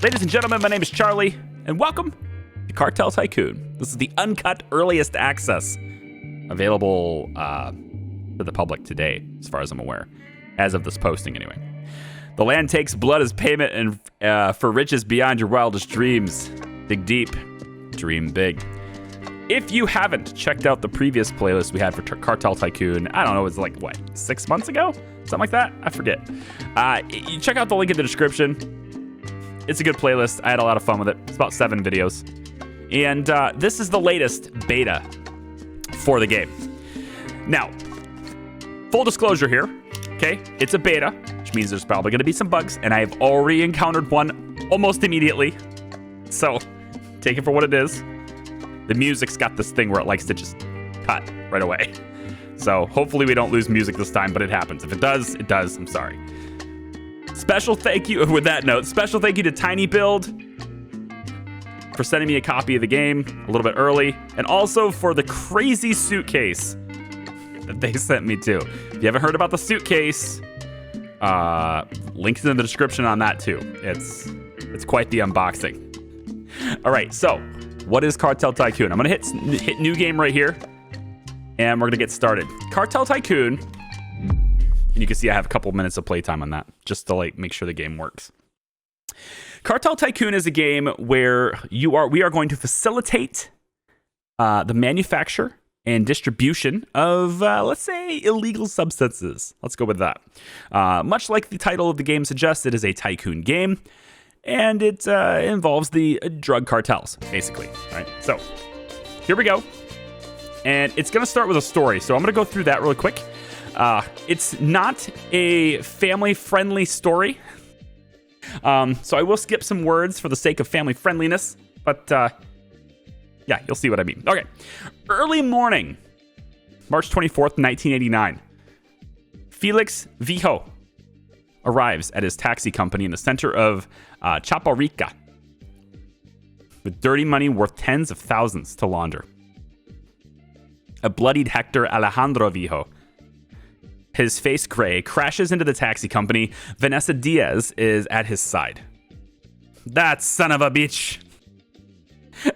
Ladies and gentlemen, my name is Charlie, and welcome to Cartel Tycoon. This is the uncut earliest access available to the public today, as far as I'm aware, as of this posting anyway. The land takes blood as payment and for riches beyond your wildest dreams. Dig deep, dream big. If you haven't checked out the previous playlist we had for Cartel Tycoon, I don't know, it was like, what, 6 months ago? Something like that? I forget. You check out the link in the description. It's a good playlist. I had a lot of fun with it. It's about 7 videos. And this is the latest beta for the game. Now, full disclosure here, okay? It's a beta, which means there's probably going to be some bugs, and I've already encountered one almost immediately. So, take it for what it is. The music's got this thing where it likes to just cut right away. So, hopefully we don't lose music this time, but it happens. If it does, it does. I'm sorry. Special thank you, with that note, special thank you to Tiny Build for sending me a copy of the game a little bit early, and also for the crazy suitcase that they sent me too. If you haven't heard about the suitcase, links in the description on that too. It's quite the unboxing. All right, so what is Cartel Tycoon? I'm gonna hit new game right here, and we're gonna get started. Cartel Tycoon, and you can see I have a couple minutes of playtime on that, just to like make sure the game works. Cartel Tycoon is a game where we are going to facilitate the manufacture and distribution of, let's say, illegal substances. Let's go with that. Much like the title of the game suggests, it is a tycoon game, and it involves the drug cartels, basically. All right, so here we go. And it's going to start with a story, so I'm going to go through that really quick. It's not a family-friendly story. So I will skip some words for the sake of family friendliness, but yeah, you'll see what I mean. Okay. Early morning, March 24th, 1989. Felix Vijo arrives at his taxi company in the center of Chaparica with dirty money worth tens of thousands to launder. A bloodied Hector Alejandro Vijo, his face gray, crashes into the taxi company. Vanessa Diaz is at his side. That son of a bitch.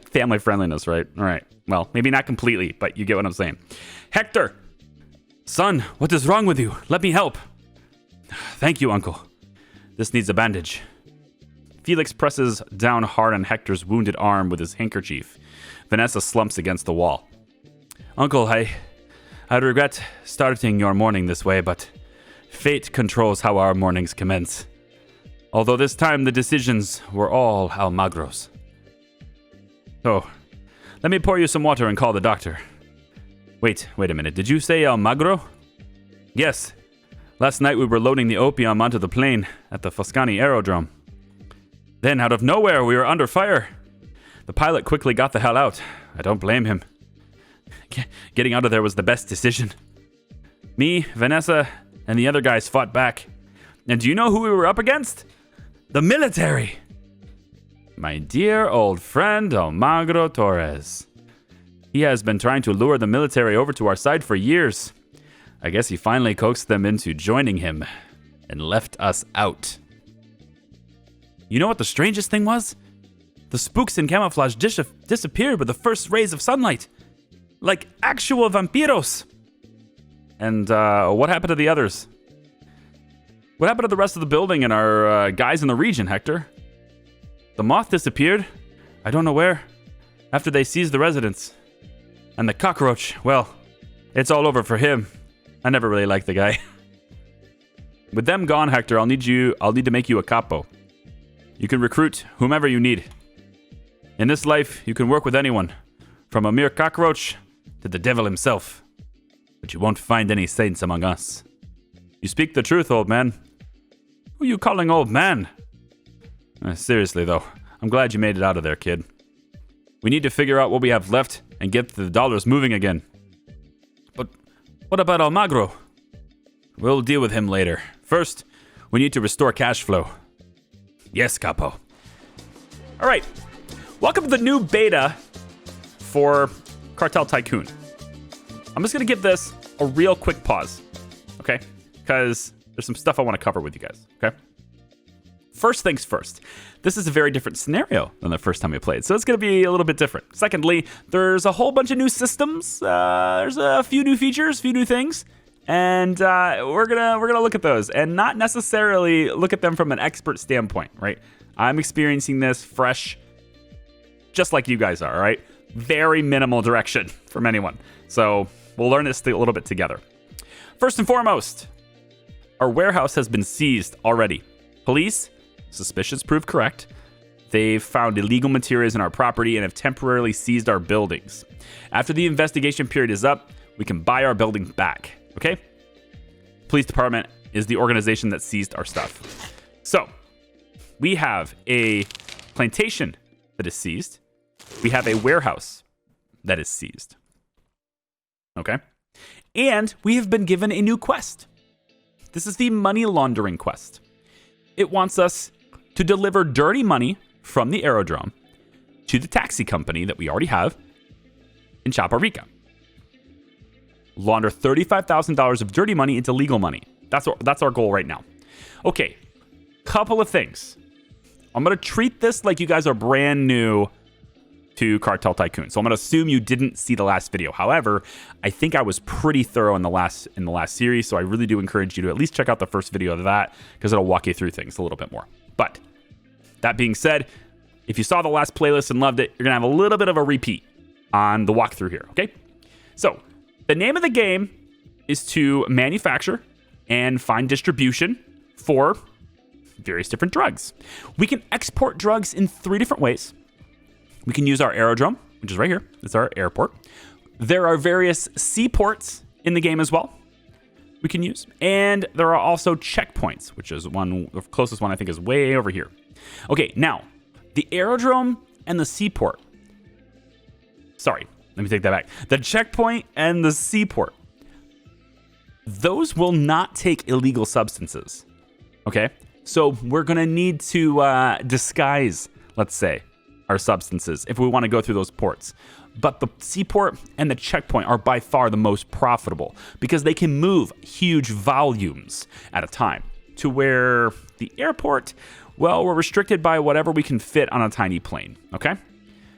Family friendliness, right? All right. Well, maybe not completely, but you get what I'm saying. Hector. Son, what is wrong with you? Let me help. Thank you, uncle. This needs a bandage. Felix presses down hard on Hector's wounded arm with his handkerchief. Vanessa slumps against the wall. Uncle, I regret starting your morning this way, but fate controls how our mornings commence. Although this time the decisions were all Almagro's. So, let me pour you some water and call the doctor. Wait a minute. Did you say Almagro? Yes. Last night we were loading the opium onto the plane at the Foscani aerodrome. Then, out of nowhere, we were under fire. The pilot quickly got the hell out. I don't blame him. Getting out of there was the best decision. Me, Vanessa, and the other guys fought back. And do you know who we were up against? The military! My dear old friend Almagro Torres. He has been trying to lure the military over to our side for years. I guess he finally coaxed them into joining him and left us out. You know what the strangest thing was? The spooks in camouflage disappeared with the first rays of sunlight. Like actual vampiros. And what happened to the others? What happened to the rest of the building and our guys in the region, Hector? The moth disappeared. I don't know where. After they seized the residence. And the cockroach, well, it's all over for him. I never really liked the guy. With them gone, Hector, I'll need to make you a capo. You can recruit whomever you need. In this life, you can work with anyone. From a mere cockroach to the devil himself. But you won't find any saints among us. You speak the truth, old man. Who are you calling old man? Seriously, though, I'm glad you made it out of there, kid. We need to figure out what we have left and get the dollars moving again. But what about Almagro? We'll deal with him later. First, we need to restore cash flow. Yes, capo. All right. Welcome to the new beta for Cartel Tycoon. I'm just going to give this a real quick pause, okay? Because there's some stuff I want to cover with you guys, okay? first things first. This is a very different scenario than the first time we played, so it's going to be a little bit different. Secondly, there's a whole bunch of new systems. There's a few new features, a few new things, and we're gonna look at those and not necessarily look at them from an expert standpoint, right? I'm experiencing this fresh, just like you guys are, right? Very minimal direction from anyone. So we'll learn this a little bit together. First and foremost, our warehouse has been seized already. Police, suspicions proved correct. They've found illegal materials in our property and have temporarily seized our buildings. After the investigation period is up, we can buy our building back, okay? Police department is the organization that seized our stuff. So, we have a plantation that is seized. We have a warehouse that is seized. Okay? And we have been given a new quest. This is the money laundering quest. It wants us to deliver dirty money from the aerodrome to the taxi company that we already have in Chaparrica. Launder $35,000 of dirty money into legal money. That's our goal right now. Okay, couple of things. I'm going to treat this like you guys are brand new to Cartel Tycoon. So I'm going to assume you didn't see the last video. However, I think I was pretty thorough in the last series, so I really do encourage you to at least check out the first video of that because it'll walk you through things a little bit more. But that being said, if you saw the last playlist and loved it, you're going to have a little bit of a repeat on the walkthrough here, okay? So the name of the game is to manufacture and find distribution for various different drugs. We can export drugs in 3 different ways. We can use our aerodrome, which is right here. It's our airport. There are various seaports in the game as well we can use. And there are also checkpoints, which is the closest one I think is way over here. Okay, now, the aerodrome and the seaport. Sorry, let me take that back. The checkpoint and the seaport. Those will not take illegal substances, okay? So we're going to need to disguise, let's say, our substances if we want to go through those ports. But the seaport and the checkpoint are by far the most profitable because they can move huge volumes at a time, to where the airport, well, we're restricted by whatever we can fit on a tiny plane, okay?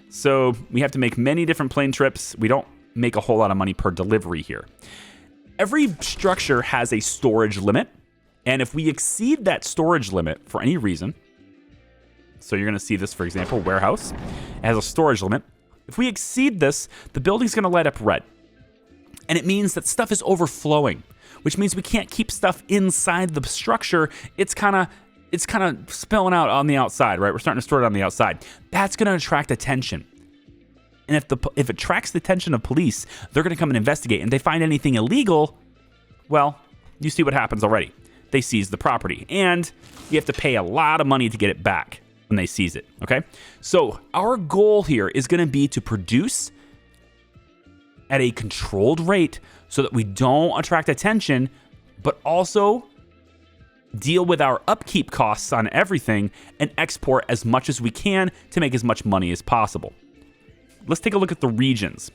So we have to make many different plane trips. We don't make a whole lot of money per delivery here. Every structure has a storage limit, and if we exceed that storage limit for any reason, so you're going to see this, for example, warehouse. It has a storage limit. If we exceed this, the building's going to light up red. And it means that stuff is overflowing, which means we can't keep stuff inside the structure. It's kind of spilling out on the outside, right? We're starting to store it on the outside. That's going to attract attention. And if it attracts the attention of police, they're going to come and investigate. And they find anything illegal, well, you see what happens already. They seize the property. And you have to pay a lot of money to get it back when they seize it, okay? So our goal here is going to be to produce at a controlled rate so that we don't attract attention, but also deal with our upkeep costs on everything and export as much as we can to make as much money as possible. Let's take a look at the regions.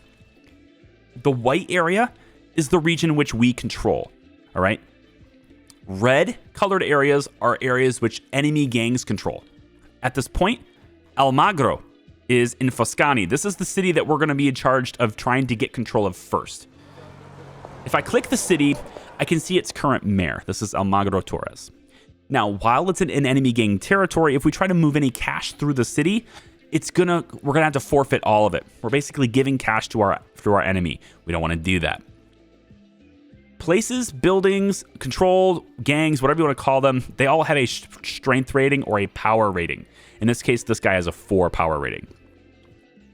The white area is the region which we control, all right? Red colored areas are areas which enemy gangs control. At this point, Almagro is in Foscani. This is the city that we're going to be in charge of trying to get control of first. If I click the city, I can see its current mayor. This is Almagro Torres. Now, while it's in enemy gang territory, if we try to move any cash through the city, we're gonna have to forfeit all of it. We're basically giving cash to our enemy. We don't want to do that. Places, buildings, controlled gangs, whatever you want to call them, they all have a strength rating or a power rating. In this case, this guy has a 4 power rating.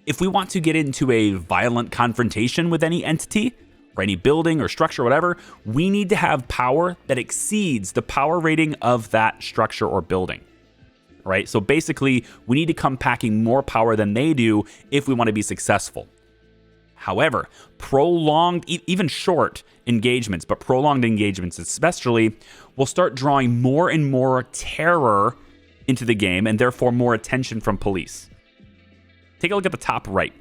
If we want to get into a violent confrontation with any entity or any building or structure, whatever, we need to have power that exceeds the power rating of that structure or building. Right? So basically, we need to come packing more power than they do if we want to be successful. However, prolonged, even short engagements, but prolonged engagements especially, will start drawing more and more terror into the game and therefore more attention from police. Take a look at the top right.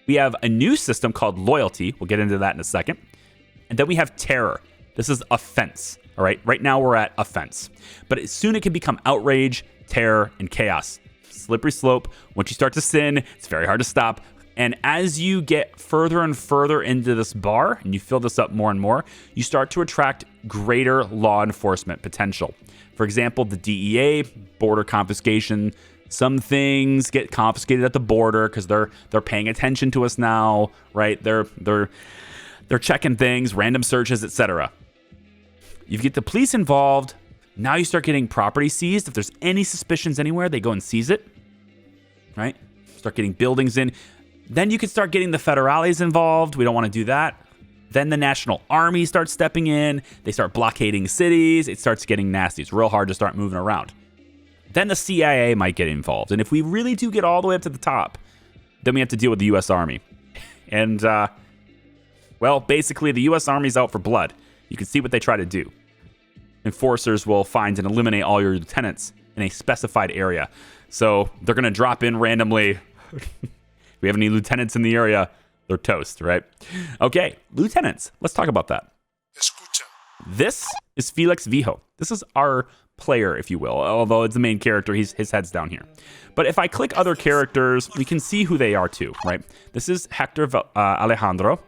We have a new system called loyalty. We'll get into that in a second. And then we have terror. This is offense. All right. Right now we're at offense. But soon it can become outrage, terror, and chaos. Slippery slope. Once you start to sin, it's very hard to stop. And as you get further and further into this bar, and you fill this up more and more, you start to attract greater law enforcement potential. For example, the DEA, border confiscation. Some things get confiscated at the border because they're paying attention to us now, right? They're checking things, random searches, etc. You get the police involved. Now you start getting property seized. If there's any suspicions anywhere, they go and seize it, right? Start getting buildings in. Then you can start getting the federales involved. We don't want to do that. Then the National Army starts stepping in. They start blockading cities. It starts getting nasty. It's real hard to start moving around. Then the CIA might get involved. And if we really do get all the way up to the top, then we have to deal with the U.S. Army. And, well, basically the U.S. Army's out for blood. You can see what they try to do. Enforcers will find and eliminate all your lieutenants in a specified area. So they're going to drop in randomly. We have any lieutenants in the area, they're toast, right? Okay, lieutenants. Let's talk about that. Escucha. This is Felix Vijo. This is our player, if you will, although it's the main character. His head's down here. But if I click other characters, we can see who they are too, right? This is Hector Alejandro,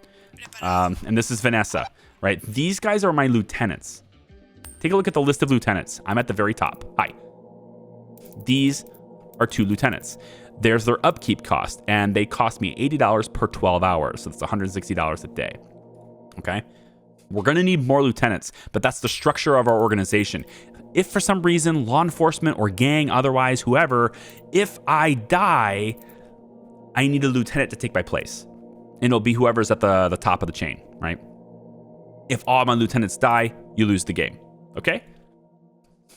and this is Vanessa, right? These guys are my lieutenants. Take a look at the list of lieutenants. I'm at the very top. Hi. These are 2 lieutenants. There's their upkeep cost, and they cost me $80 per 12 hours. So it's $160 a day. Okay? We're going to need more lieutenants, but that's the structure of our organization. If for some reason, law enforcement or gang, otherwise, whoever, if I die, I need a lieutenant to take my place. And it'll be whoever's at the top of the chain, right? If all my lieutenants die, you lose the game. Okay?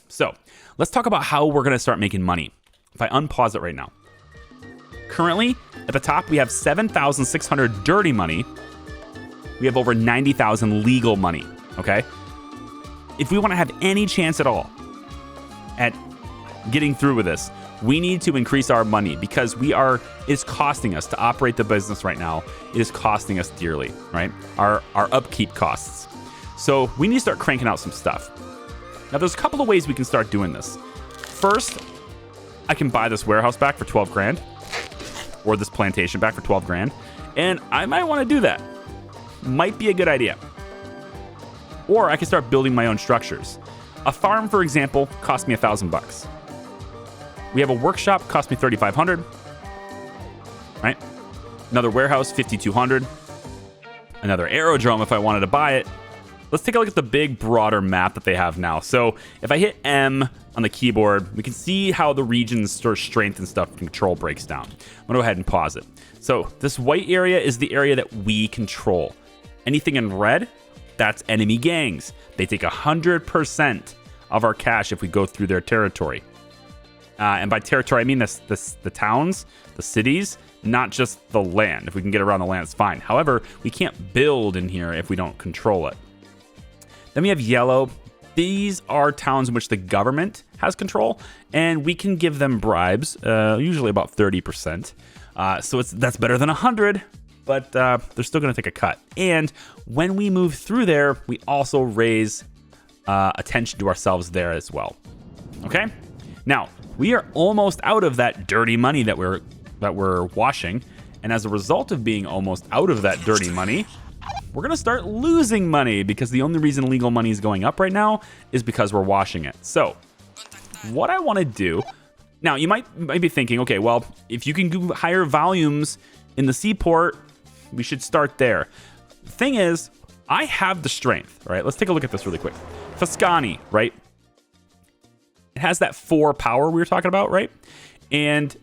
So let's talk about how we're going to start making money. If I unpause it right now. Currently, at the top, we have 7,600 dirty money. We have over 90,000 legal money, okay? If we want to have any chance at all at getting through with this, we need to increase our money because it's costing us to operate the business right now. It is costing us dearly, right? Our upkeep costs. So we need to start cranking out some stuff. Now, there's a couple of ways we can start doing this. First, I can buy this warehouse back for 12 grand. Or this plantation back for 12 grand. And I might want to do that. Might be a good idea. Or I can start building my own structures. A farm, for example, cost me $1,000. We have a workshop, cost me $3,500. Right? Another warehouse, $5,200. Another aerodrome if I wanted to buy it. Let's take a look at the big, broader map that they have now. So if I hit M on the keyboard, we can see how the region's sort of strength and stuff control breaks down. I'm going to go ahead and pause it. So this white area is the area that we control. Anything in red, that's enemy gangs. They take 100% of our cash if we go through their territory. And by territory, I mean the towns, the cities, not just the land. If we can get around the land, it's fine. However, we can't build in here if we don't control it. Then we have yellow. These are towns in which the government has control, and we can give them bribes, usually about 30%. So that's better than 100, but they're still going to take a cut. And when we move through there, we also raise attention to ourselves there as well. Okay? Now, we are almost out of that dirty money that we're washing, and as a result of being almost out of that dirty money, we're going to start losing money because the only reason legal money is going up right now is because we're washing it. So what I want to do now, you might be thinking, okay, well, if you can do higher volumes in the seaport, we should start there. The thing is, I have the strength, right? Let's take a look at this really quick. Tuscany, right? It has that 4 power we were talking about, right? And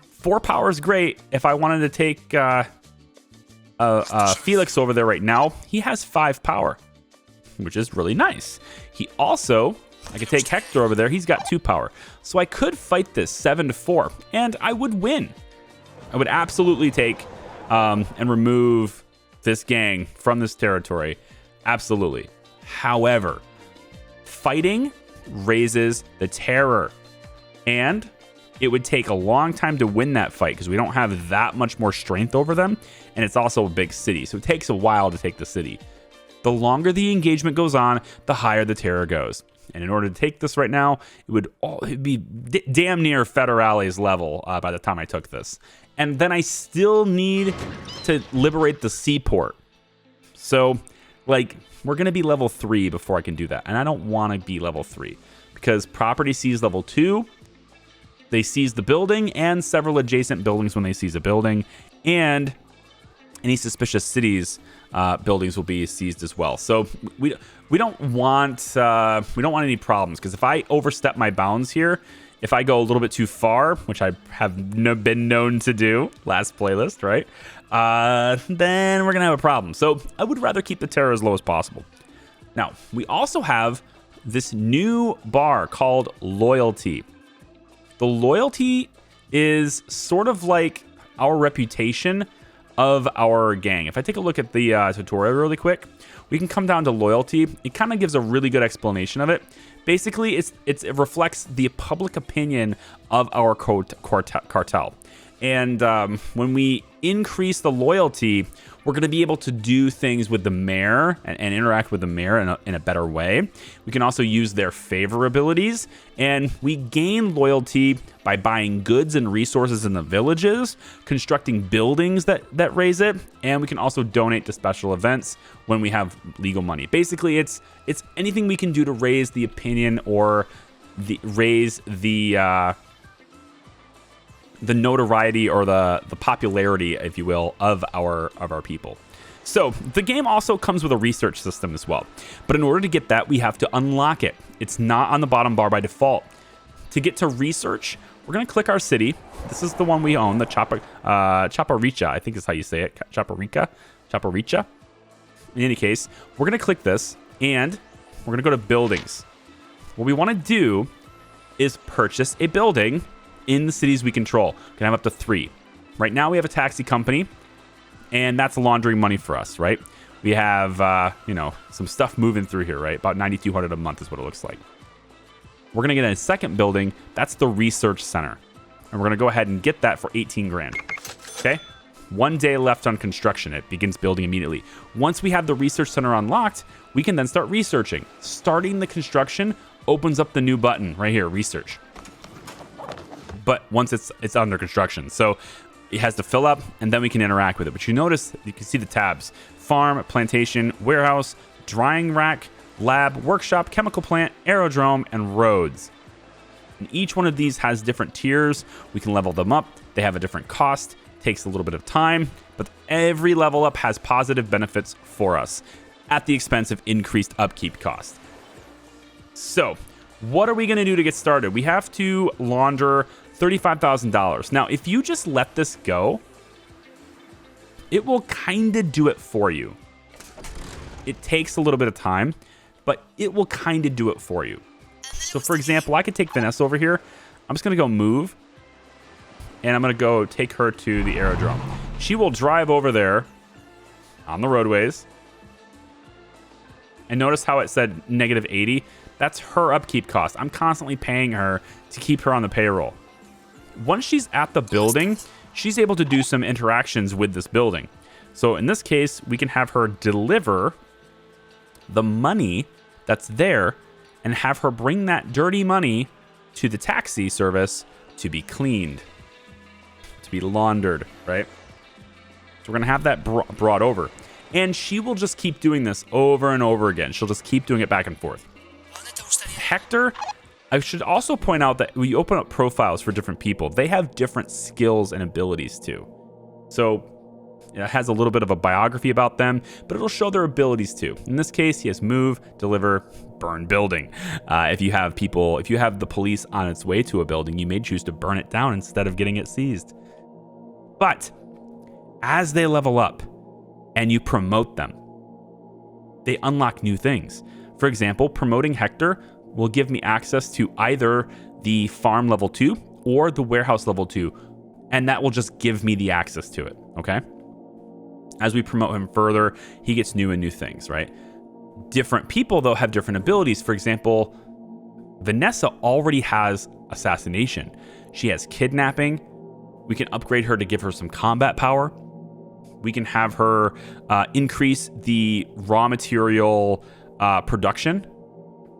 4 power is great. If I wanted to take Felix over there right now, he has 5 power, which is really nice. He also, I could take Hector over there. He's got 2 power. So I could fight this 7-4, and I would win. I would absolutely take and remove this gang from this territory. Absolutely. However, fighting raises the terror, and it would take a long time to win that fight because we don't have that much more strength over them, and it's also a big city, so it takes a while to take the city. The longer the engagement goes on, the higher the terror goes. And in order to take this right now, it'd be damn near Federale's level by the time I took this. And then I still need to liberate the seaport. So, like, we're going to be level 3 before I can do that. And I don't want to be level 3 because property sees level 2. They seize the building and several adjacent buildings when they seize a building. And any suspicious cities buildings will be seized as well. So we don't want any problems, because if I overstep my bounds here, if I go a little bit too far, which I have been known to do last playlist, right? Then we're gonna have a problem. So I would rather keep the terror as low as possible. Now we also have this new bar called loyalty. The loyalty is sort of like our reputation of our gang. If I take a look at the tutorial really quick, we can come down to loyalty. It kind of gives a really good explanation of it. Basically, it reflects the public opinion of our cartel. And when we increase the loyalty, we're going to be able to do things with the mayor and interact with the mayor in a better way. We can also use their favor abilities, and we gain loyalty by buying goods and resources in the villages, constructing buildings that raise it, and we can also donate to special events when we have legal money. Basically, it's anything we can do to raise the opinion or raise the notoriety or the popularity, if you will, of our people. So the game also comes with a research system as well. But in order to get that, we have to unlock it. It's not on the bottom bar by default. To get to research, we're going to click our city. This is the one we own, the Chaparica, I think is how you say it. Chaparica. In any case, we're going to click this and we're going to go to buildings. What we want to do is purchase a building in the cities we control. We can have up to 3. Right now we have a taxi company, and that's laundering money for us, right? We have, some stuff moving through here, right? About 9,200 a month is what it looks like. We're going to get a second building. That's the research center. And we're going to go ahead and get that for 18 grand. Okay? 1 day left on construction. It begins building immediately. Once we have the research center unlocked, we can then start researching. Starting the construction opens up the new button right here, research. But once it's under construction, so it has to fill up, and then we can interact with it. But you notice, you can see the tabs: farm, plantation, warehouse, drying rack, lab, workshop, chemical plant, aerodrome, and roads. And each one of these has different tiers. We can level them up. They have a different cost. Takes a little bit of time, but every level up has positive benefits for us at the expense of increased upkeep cost. So what are we going to do to get started? We have to launder $35,000. Now, if you just let this go, it will kind of do it for you. It takes a little bit of time, but it will kind of do it for you. So, for example, I could take Vanessa over here. I'm just going to go move, and I'm going to go take her to the aerodrome. She will drive over there on the roadways. And notice how it said negative 80. That's her upkeep cost. I'm constantly paying her to keep her on the payroll. Once she's at the building, she's able to do some interactions with this building. So in this case, we can have her deliver the money that's there and have her bring that dirty money to the taxi service to be cleaned, to be laundered, right? So we're going to have that brought over. And she will just keep doing this over and over again. She'll just keep doing it back and forth. Hector, I should also point out that we open up profiles for different people. They have different skills and abilities too. So it has a little bit of a biography about them, but it'll show their abilities too. In this case, he has move, deliver, burn building. If you have the police on its way to a building, you may choose to burn it down instead of getting it seized. But as they level up and you promote them, they unlock new things. For example, promoting Hector will give me access to either the farm level 2 or the warehouse level 2, and that will just give me the access to it, okay? As we promote him further, he gets new things, right? Different people, though, have different abilities. For example, Vanessa already has assassination. She has kidnapping. We can upgrade her to give her some combat power. We can have her increase the raw material production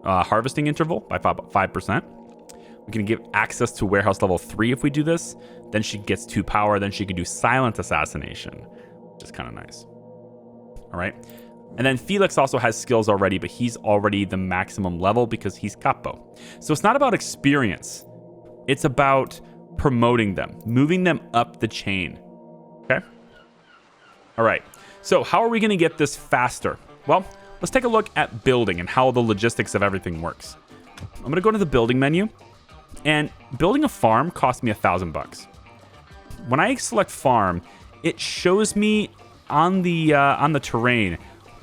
harvesting interval by 5%. We can give access to warehouse level 3 if we do this. Then she gets 2 power. Then she can do silent assassination, which is kind of nice. All right. And then Felix also has skills already, but he's already the maximum level because he's capo. So it's not about experience. It's about promoting them, moving them up the chain. Okay. All right. So how are we going to get this faster? Well, let's take a look at building and how the logistics of everything works. I'm going to go to the building menu, and building a farm cost me $1,000. When I select farm, it shows me on the terrain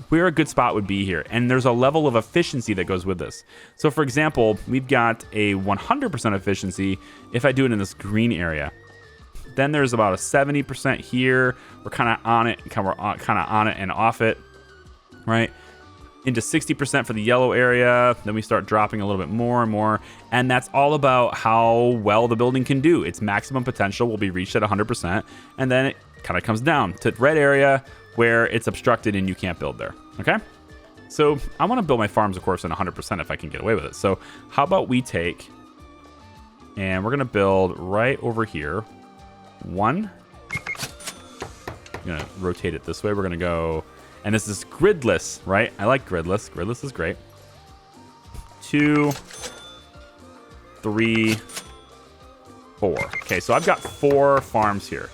where a good spot would be here. And there's a level of efficiency that goes with this. So for example, we've got a 100% efficiency if I do it in this green area. Then there's about a 70% here. We're kind of on it, kind of on it and off it, right? Into 60% for the yellow area. Then we start dropping a little bit more and more. And that's all about how well the building can do. Its maximum potential will be reached at 100%. And then it kind of comes down to red area where it's obstructed and you can't build there. Okay. So I want to build my farms, of course, in 100% if I can get away with it. So how about we take, and we're going to build right over here. 1. I'm going to rotate it this way. We're going to go, and this is gridless, right? I like gridless. Gridless is great. 2, 3, 4. Okay, so I've got 4 farms here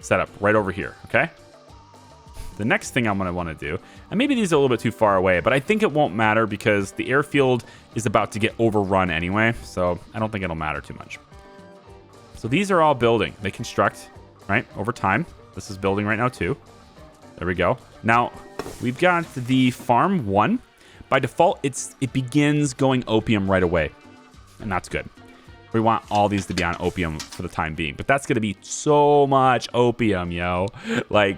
set up right over here, okay? The next thing I'm going to want to do, and maybe these are a little bit too far away, but I think it won't matter because the airfield is about to get overrun anyway, so I don't think it'll matter too much. So these are all building. They construct, right, over time. This is building right now too. There we go. Now, we've got the farm 1. By default, it begins going opium right away, and that's good. We want all these to be on opium for the time being, but that's going to be so much opium, yo. Like,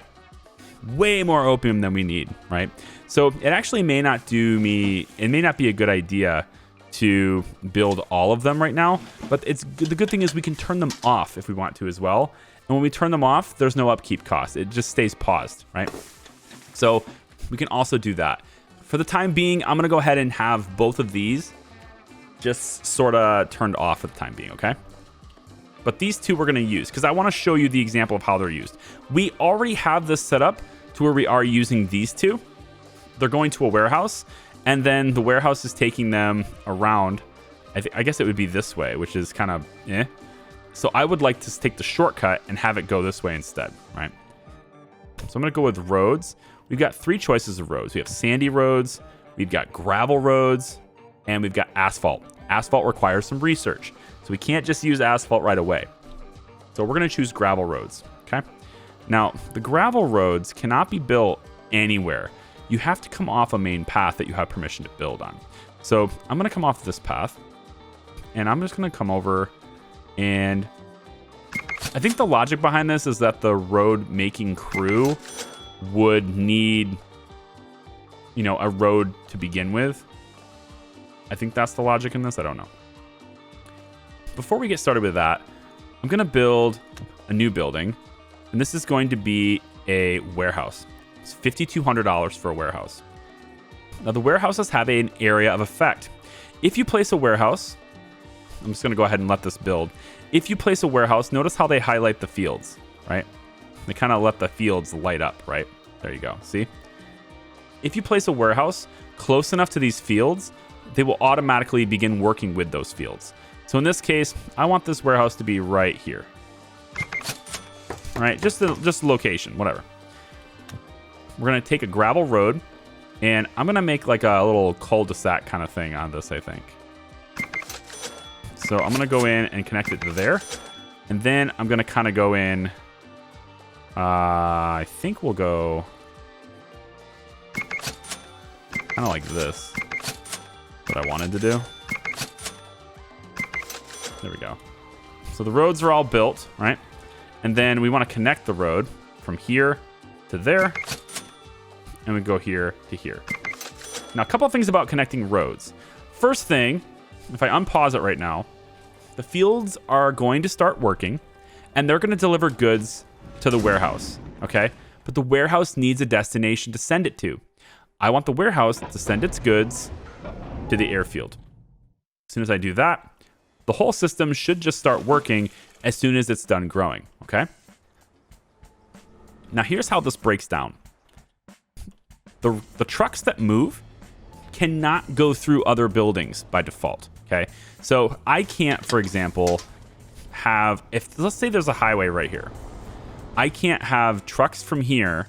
way more opium than we need, right? So it actually may not be a good idea to build all of them right now, but the good thing is we can turn them off if we want to as well. And when we turn them off, there's no upkeep cost. It just stays paused, right? So we can also do that. For the time being, I'm going to go ahead and have both of these just sort of turned off for the time being, okay? But these two we're going to use because I want to show you the example of how they're used. We already have this set up to where we are using these two. They're going to a warehouse, and then the warehouse is taking them around. I guess it would be this way, which is kind of eh. So I would like to take the shortcut and have it go this way instead, right? So I'm going to go with roads. We've got 3 choices of roads. We have sandy roads, we've got gravel roads, and we've got asphalt. Asphalt requires some research, so we can't just use asphalt right away. So we're going to choose gravel roads, okay? Now, the gravel roads cannot be built anywhere. You have to come off a main path that you have permission to build on. So I'm going to come off this path, and I'm just going to come over, and I think the logic behind this is that the road making crew would need, a road to begin with. I think that's the logic in this. I don't know. Before we get started with that, I'm going to build a new building, and this is going to be a warehouse. It's $5,200 for a warehouse. Now, the warehouses have an area of effect. If you place a warehouse, I'm just going to go ahead and let this build. If you place a warehouse, notice how they highlight the fields, right? They kind of let the fields light up, right? There you go. See? If you place a warehouse close enough to these fields, they will automatically begin working with those fields. So in this case, I want this warehouse to be right here. All right, just the location, whatever. We're going to take a gravel road, and I'm going to make like a little cul-de-sac kind of thing on this, I think. So I'm going to go in and connect it to there. And then I'm going to kind of go in. I think we'll go kind of like this. What I wanted to do. There we go. So the roads are all built, right? And then we want to connect the road from here to there. And we go here to here. Now, a couple of things about connecting roads. First thing, if I unpause it right now, the fields are going to start working, and they're going to deliver goods to the warehouse, okay? but the warehouse needs a destination to send it to. I want the warehouse to send its goods to the airfield. As soon as I do that, the whole system should just start working as soon as it's done growing, okay? Now here's how this breaks down. The trucks that move cannot go through other buildings by default, okay? So I can't, for example, have, if let's say there's a highway right here. I can't have trucks from here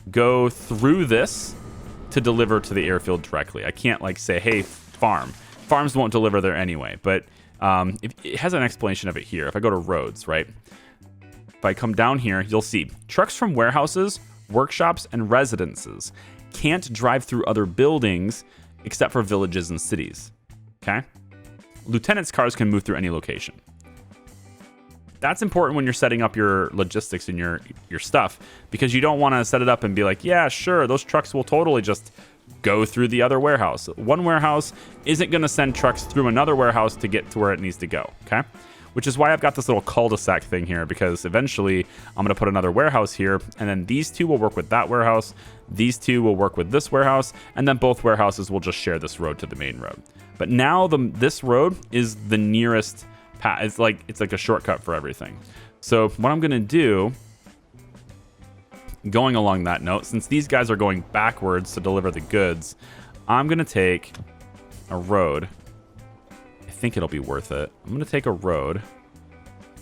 go through this to deliver to the airfield directly. I can't like say, hey, farms won't deliver there anyway, but it has an explanation of it here. If I go to roads, right? If I come down here, you'll see trucks from warehouses, workshops, and residences can't drive through other buildings except for villages and cities, okay? Lieutenant's cars can move through any location. That's important when you're setting up your logistics and your stuff, because you don't want to set it up and be like, yeah, sure, those trucks will totally just go through the other warehouse. One warehouse isn't going to send trucks through another warehouse to get to where it needs to go, okay? Which is why I've got this little cul-de-sac thing here, because eventually I'm going to put another warehouse here, and then these two will work with that warehouse, these two will work with this warehouse, and then both warehouses will just share this road to the main road. But now this road is the nearest path. It's like a shortcut for everything. So what I'm going to do, going along that note, since these guys are going backwards to deliver the goods, I'm going to take a road. I think it'll be worth it. I'm going to take a road.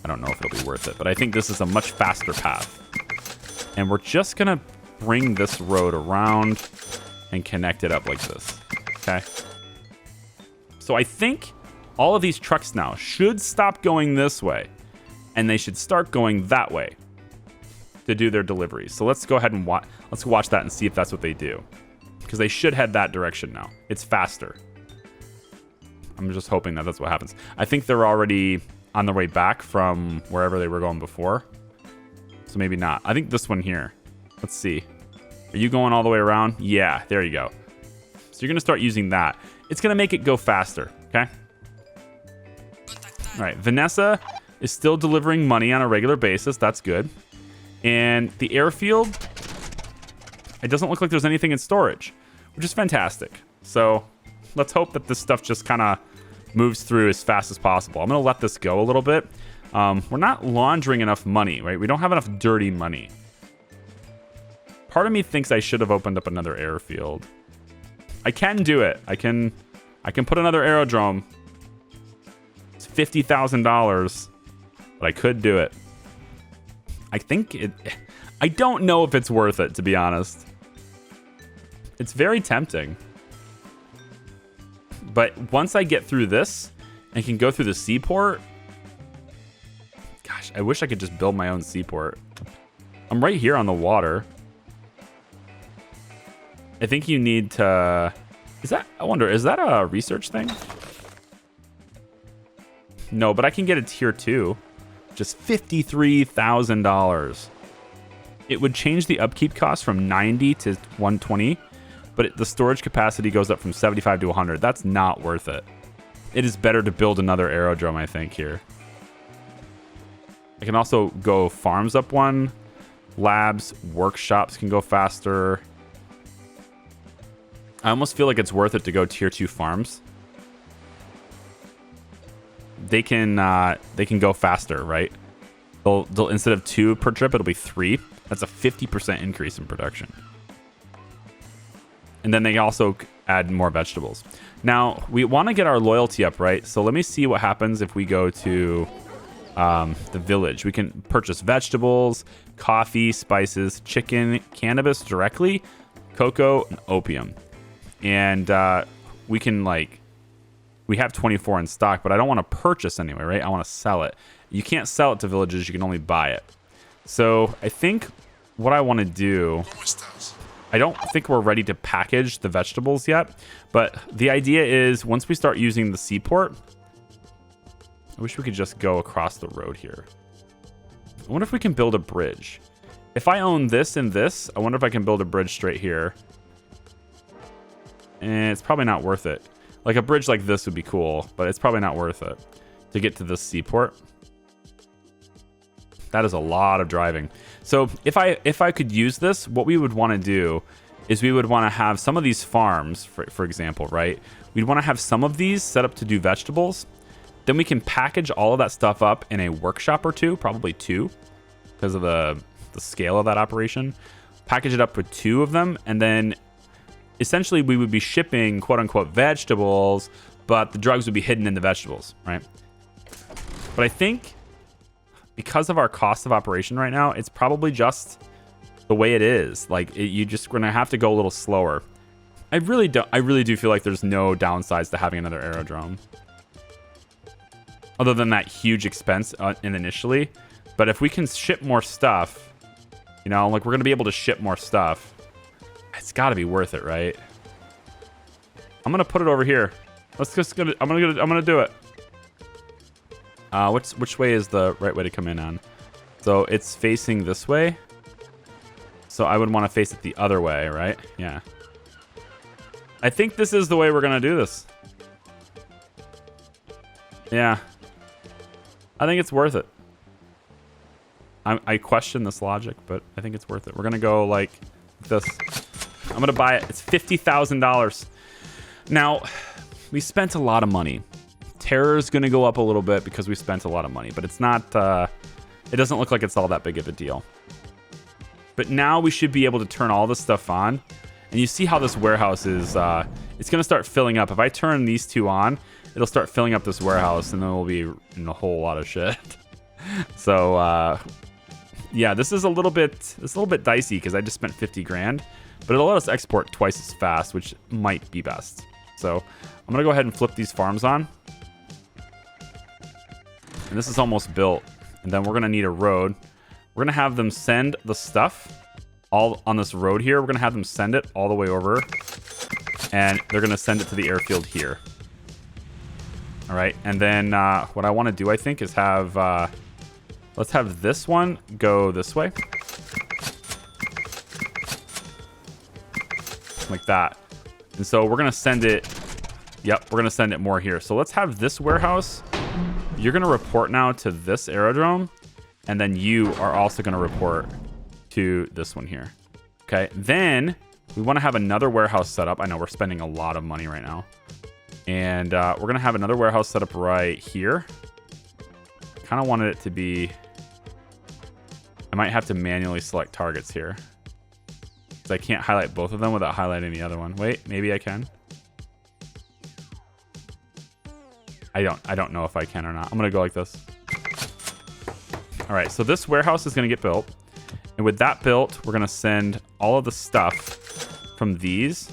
I don't know if it'll be worth it, but I think this is a much faster path. And we're just going to bring this road around and connect it up like this. Okay. So I think all of these trucks now should stop going this way, and they should start going that way to do their deliveries. So let's go ahead and let's watch that and see if that's what they do, because they should head that direction now. It's faster. I'm just hoping that that's what happens. I think they're already on their way back from wherever they were going before. So maybe not. I think this one here. Let's see. Are you going all the way around? Yeah, there you go. So you're going to start using that. It's going to make it go faster, okay? All right, Vanessa is still delivering money on a regular basis. That's good. And the airfield, it doesn't look like there's anything in storage, which is fantastic. So let's hope that this stuff just kind of moves through as fast as possible. I'm going to let this go a little bit. We're not laundering enough money, right? We don't have enough dirty money. Part of me thinks I should have opened up another airfield. I can do it. I can put another aerodrome. It's $50,000, but I could do it. I don't know if it's worth it, to be honest. It's very tempting. But once I get through this and can go through the seaport, gosh, I wish I could just build my own seaport. I'm right here on the water. I think you need to... I wonder, is that a research thing? No, but I can get a tier 2. Just $53,000. It would change the upkeep cost from 90 to 120, but the storage capacity goes up from 75 to 100. That's not worth it. It is better to build another aerodrome, I think, here. I can also go farms up one. Labs, workshops can go faster. I almost feel like it's worth it to go tier 2 farms. They can go faster, right? They'll instead of 2 per trip, it'll be 3. That's a 50% increase in production. And then they also add more vegetables. Now, we want to get our loyalty up, right? So let me see what happens if we go to the village. We can purchase vegetables, coffee, spices, chicken, cannabis directly, cocoa, and opium. And we can, we have 24 in stock, but I don't want to purchase anyway, right? I want to sell it. You can't sell it to villages. You can only buy it. So I think what I want to do... I don't think we're ready to package the vegetables yet, but the idea is once we start using the seaport, I wish we could just go across the road here. I wonder if we can build a bridge. If I own this and this, I wonder if I can build a bridge straight here. And it's probably not worth it. Like a bridge like this would be cool, but it's probably not worth it to get to this seaport. That is a lot of driving. So if I could use this, what we would want to do is we would want to have some of these farms, for example, right? We'd want to have some of these set up to do vegetables. Then we can package all of that stuff up in a workshop or two, probably two, because of the scale of that operation. Package it up with two of them, and then essentially we would be shipping quote-unquote vegetables, but the drugs would be hidden in the vegetables, right? But I think because of our cost of operation right now, it's probably just the way it is. Like, you just gonna have to go a little slower. I really do feel like there's no downsides to having another aerodrome, other than that huge expense initially. But if we can ship more stuff, you know, like we're gonna be able to ship more stuff, it's got to be worth it, right? I'm gonna put it over here. I'm gonna do it. Which way is the right way to come in on? So it's facing this way. So I would want to face it the other way, right? Yeah. I think this is the way we're gonna do this. Yeah. I think it's worth it. I question this logic, but I think it's worth it. We're gonna go like this. I'm gonna buy it. It's $50,000. Now, we spent a lot of money. Terror is gonna go up a little bit because we spent a lot of money, but it's not. It doesn't look like it's all that big of a deal. But now we should be able to turn all this stuff on, and you see how this warehouse is. It's gonna start filling up. If I turn these two on, it'll start filling up this warehouse, and then we'll be in a whole lot of shit. So yeah, this is a little bit dicey because I just spent 50 grand, but it'll let us export twice as fast, which might be best. So I'm gonna go ahead and flip these farms on, and this is almost built. And then we're gonna need a road. We're gonna have them send the stuff all on this road here. We're gonna have them send it all the way over, and they're gonna send it to the airfield here. All right, and then what I want to do, I think, is have let's have this one go this way, like that. And so we're gonna send it. Yep, we're gonna send it more here. So let's have this warehouse. You're gonna report now to this aerodrome, and then you are also gonna report to this one here. Okay, then we want to have another warehouse set up. I know we're spending a lot of money right now, and we're gonna have another warehouse set up right here. Kind of wanted it to be. I might have to manually select targets here, because I can't highlight both of them without highlighting the other one. Wait, maybe I can. I don't know if I can or not. I'm gonna go like this. All right, so this warehouse is gonna get built, and with that built, we're gonna send all of the stuff from these,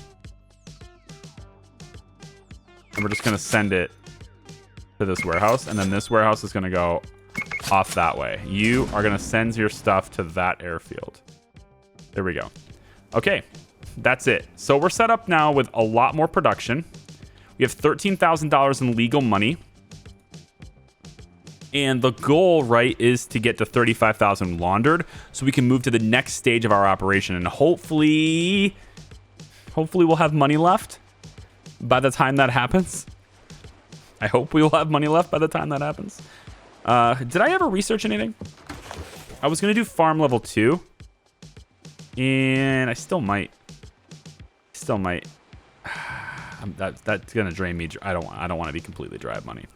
and we're just gonna send it to this warehouse, and then this warehouse is gonna go off that way. You are gonna send your stuff to that airfield. There we go. Okay, that's it. So we're set up now with a lot more production. We have $13,000 in legal money. And the goal, right, is to get to 35,000 laundered so we can move to the next stage of our operation. And hopefully we'll have money left by the time that happens. I hope we will have money left by the time that happens. Did I ever research anything? I was going to do farm level 2. And I still might. That's gonna drain me. I don't want to be completely dry of money.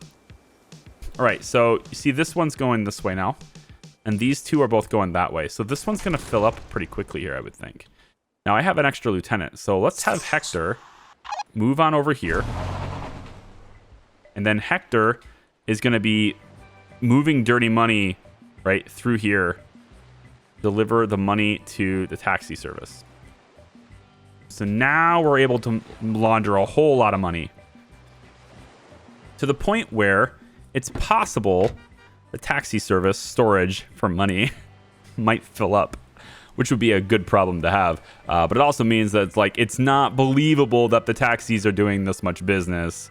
All right, so you see this one's going this way now, and these two are both going that way. So this one's gonna fill up pretty quickly here, I would think. Now I have an extra lieutenant, so let's have Hector move on over here, and then Hector is gonna be moving dirty money right through here, deliver the money to the taxi service. So now we're able to launder a whole lot of money, to the point where it's possible the taxi service storage for money might fill up, which would be a good problem to have. But it also means that it's not believable that the taxis are doing this much business.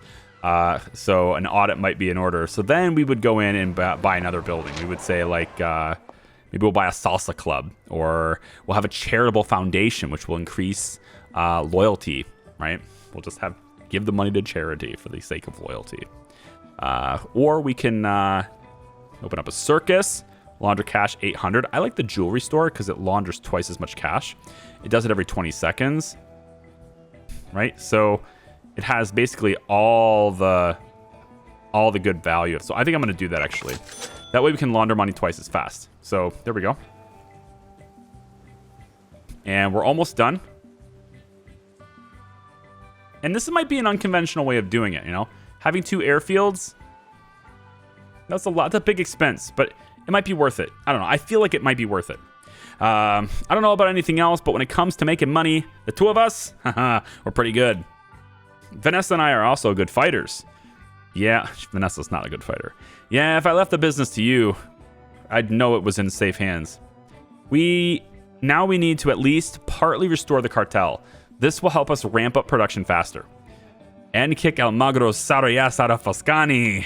So an audit might be in order. So then we would go in and buy another building. We would say maybe we'll buy a salsa club, or we'll have a charitable foundation, which will increase loyalty, right? We'll just give the money to charity for the sake of loyalty. Or we can open up a circus, Launder cash 800. I like the jewelry store because it launders twice as much cash. It does it every 20 seconds, right? So it has basically all the good value. So I think I'm going to do that actually. That way we can launder money twice as fast. So there we go. And we're almost done. And this might be an unconventional way of doing it, you know? Having 2 airfields, that's a lot. That's a big expense, but it might be worth it. I don't know. I feel like it might be worth it. I don't know about anything else, but when it comes to making money, the 2 of us, we're pretty good. Vanessa and I are also good fighters. Yeah, Vanessa's not a good fighter. Yeah, if I left the business to you, I'd know it was in safe hands. Now we need to at least partly restore the cartel. This will help us ramp up production faster. And kick Almagro Sarayasara Foscani.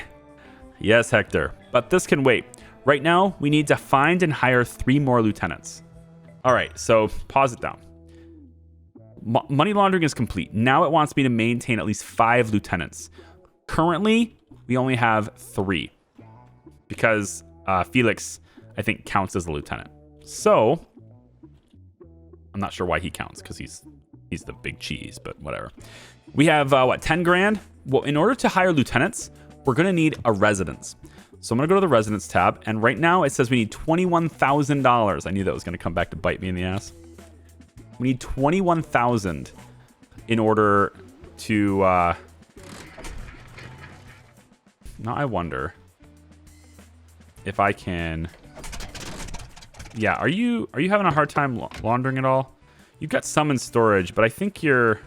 Yes, Hector. But this can wait. Right now, we need to find and hire 3 more lieutenants. All right, so pause it down. Money laundering is complete. Now it wants me to maintain at least 5 lieutenants. Currently, we only have 3. Because Felix, I think, counts as a lieutenant. So, I'm not sure why he counts, because he's the big cheese, but whatever. We have, 10 grand? Well, in order to hire lieutenants, we're going to need a residence. So I'm going to go to the residence tab, and right now it says we need $21,000. I knew that was going to come back to bite me in the ass. We need $21,000 in order to... Now I wonder if I can... Yeah, are you having a hard time laundering it all? You've got some in storage, but I think you're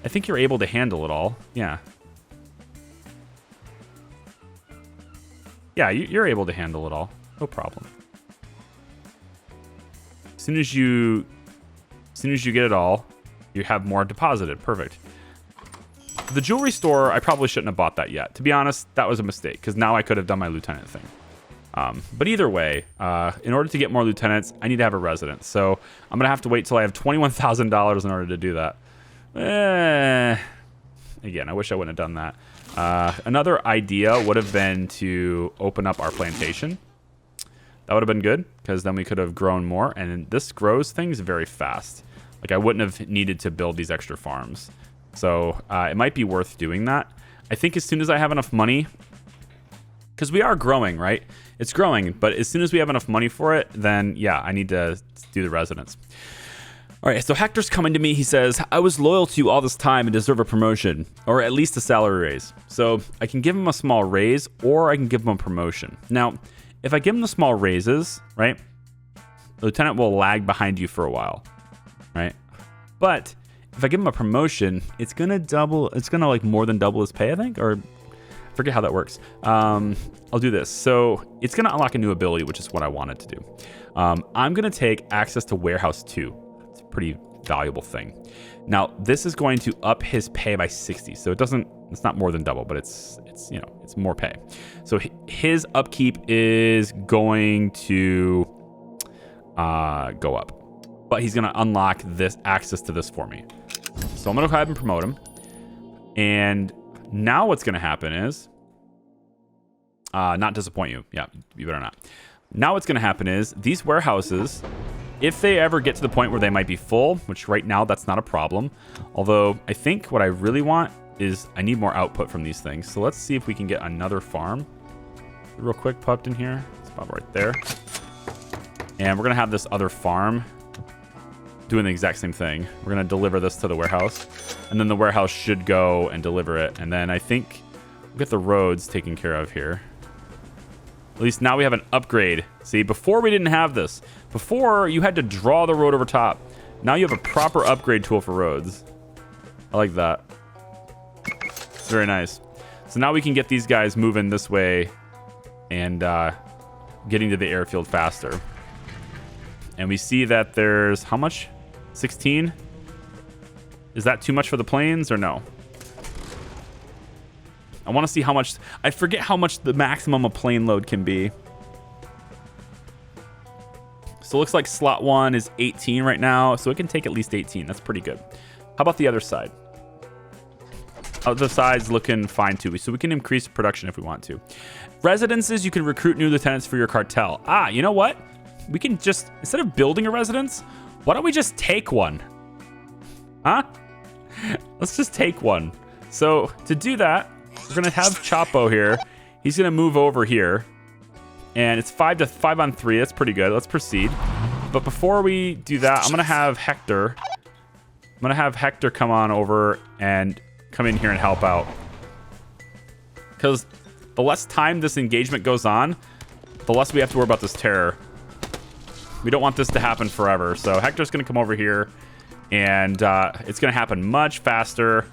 able to handle it all. Yeah. Yeah, you're able to handle it all. No problem. As soon as you get it all, you have more deposited. Perfect. The jewelry store, I probably shouldn't have bought that yet. To be honest, that was a mistake, because now I could have done my lieutenant thing. But either way, in order to get more lieutenants, I need to have a residence. So I'm going to have to wait till I have $21,000 in order to do that. Again, I wish I wouldn't have done that. Another idea would have been to open up our plantation. That would have been good, because then we could have grown more. And this grows things very fast. Like, I wouldn't have needed to build these extra farms. So it might be worth doing that. I think as soon as I have enough money... Because we are growing, right? It's growing, but as soon as we have enough money for it, then, yeah, I need to do the residence. All right, so Hector's coming to me. He says, I was loyal to you all this time and deserve a promotion, or at least a salary raise. So I can give him a small raise, or I can give him a promotion. Now, if I give him the small raises, right, the lieutenant will lag behind you for a while, right? But if I give him a promotion, it's going to like more than double his pay, I think, or... forget how that works. I'll do this. So it's going to unlock a new ability, which is what I wanted to do. I'm going to take access to Warehouse 2. It's a pretty valuable thing. Now, this is going to up his pay by 60. So it's not more than double, but it's more pay. So his upkeep is going to go up. But he's going to unlock this access to this for me. So I'm going to go ahead and promote him. And now what's going to happen is... not disappoint you. Yeah, you better not. Now what's going to happen is these warehouses, if they ever get to the point where they might be full, which right now that's not a problem. Although I think what I really want is I need more output from these things. So let's see if we can get another farm. Real quick, popped in here. It's about right there. And we're going to have this other farm doing the exact same thing. We're going to deliver this to the warehouse. And then the warehouse should go and deliver it. And then I think we'll get the roads taken care of here. At least now we have an upgrade. See, before we didn't have this. Before, you had to draw the road over top. Now you have a proper upgrade tool for roads. I like that. It's very nice. So now we can get these guys moving this way and getting to the airfield faster. And we see that there's, how much? 16? Is that too much for the planes or no? I want to see how much... I forget how much the maximum a plane load can be. So it looks like slot 1 is 18 right now. So it can take at least 18. That's pretty good. How about the other side? other side's looking fine too. So we can increase production if we want to. Residences, you can recruit new lieutenants for your cartel. Ah, you know what? We can just, instead of building a residence, why don't we just take one? Huh? Let's just take one. So to do that, we're gonna have Chapo here. He's gonna move over here. And it's 5 on 3. That's pretty good. Let's proceed. But before we do that, I'm gonna have Hector. I'm gonna have Hector come on over and come in here and help out. Because the less time this engagement goes on, the less we have to worry about this terror. We don't want this to happen forever. So Hector's gonna come over here, and it's gonna happen much faster.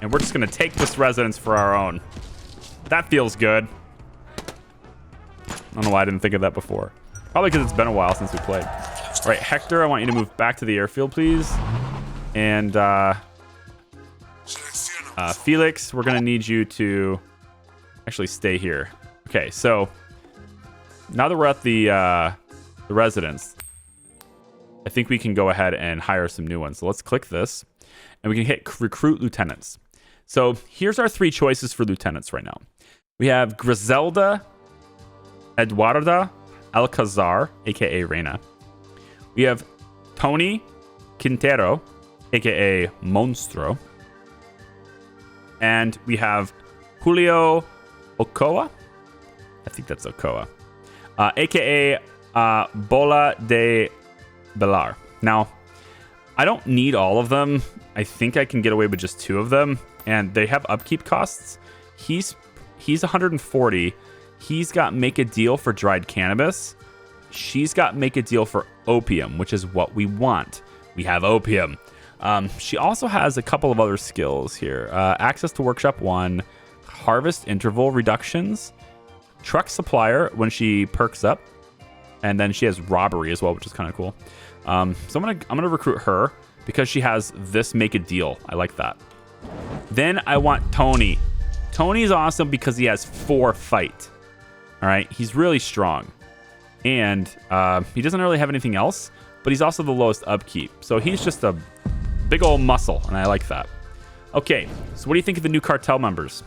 And we're just gonna take this residence for our own. That feels good. I don't know why I didn't think of that before. Probably because it's been a while since we played. All right, Hector, I want you to move back to the airfield, please. And Felix, we're gonna need you to actually stay here. Okay, so now that we're at the residence, I think we can go ahead and hire some new ones. So let's click this, and we can hit recruit lieutenants. So here's our 3 choices for lieutenants right now. We have Griselda Eduarda Alcazar, aka Reina. We have Tony Quintero, aka Monstro. And we have Julio Ochoa. I think that's Ochoa. Aka Bola de Belar. Now, I don't need all of them. I think I can get away with just 2 of them. And they have upkeep costs. He's 140. He's got make a deal for dried cannabis. She's got make a deal for opium, which is what we want. We have opium. She also has a couple of other skills here. Access to Workshop 1, Harvest Interval Reductions, Truck Supplier when she perks up, and then she has Robbery as well, which is kind of cool. So I'm gonna recruit her because she has this make a deal. I like that. Then I want Tony. Tony's awesome because he has 4 fight. All right, he's really strong, and he doesn't really have anything else, but he's also the lowest upkeep. So he's just a big old muscle, and I like that. Okay, so what do you think of the new cartel members?